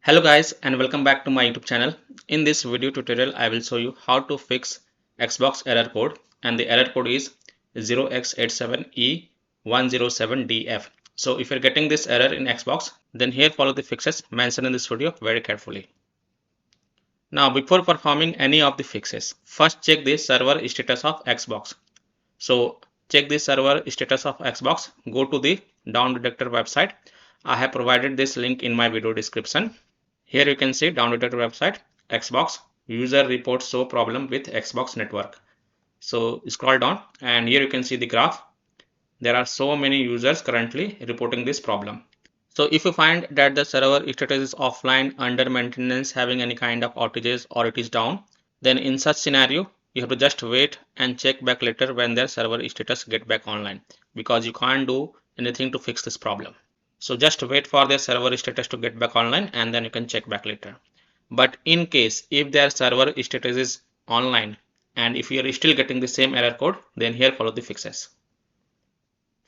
Hello guys and welcome back to my YouTube channel. In this video tutorial I will show you how to fix Xbox error code, and the error code is 0x87e107df. So if you're getting this error in Xbox, then here follow the fixes mentioned in this video very carefully. Now before performing any of the fixes, first check the server status of Xbox. So check the server status of Xbox, go to the downloadvThere website. I have provided this link in my video description. Here you can see downloadvThere website, Xbox, user reports show problem with Xbox network. So scroll down and here you can see the graph. There are so many users currently reporting this problem. So if you find that the server status is offline, under maintenance, having any kind of outages, or it is down, then in such scenario, you have to just wait and check back later when their server status get back online, because you can't do anything to fix this problem. So just wait for their server status to get back online and then you can check back later. But in case if their server status is online and if you are still getting the same error code, then here follow the fixes.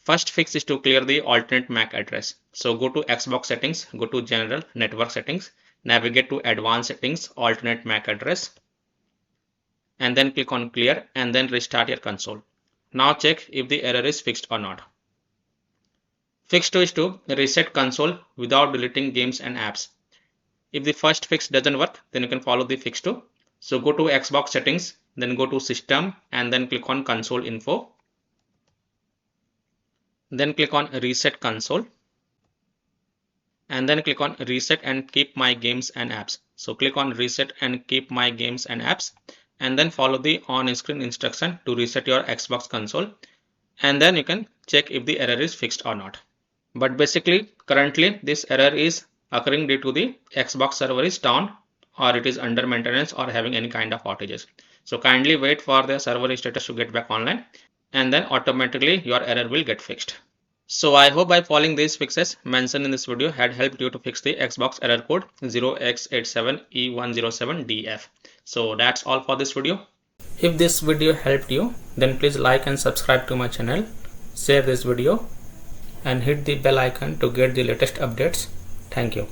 First fix is to clear the alternate MAC address. So go to Xbox settings, go to general network settings, navigate to advanced settings, alternate MAC address, and then click on clear and then restart your console. Now check if the error is fixed or not. Fix 2 is to reset console without deleting games and apps. If the first fix doesn't work, then you can follow the fix 2. So go to Xbox settings, then go to system and then click on console info. Then click on reset console and then click on reset and keep my games and apps. So click on reset and keep my games and apps and then follow the on-screen instruction to reset your Xbox console, and then you can check if the error is fixed or not. But basically currently this error is occurring due to the Xbox server is down, or it is under maintenance, or having any kind of outages. So kindly wait for the server status to get back online and then automatically your error will get fixed. So I hope by following these fixes mentioned in this video had helped you to fix the Xbox error code 0x87e107df. So that's all for this video. If this video helped you, then please like and subscribe to my channel, share this video and hit the bell icon to get the latest updates. Thank you.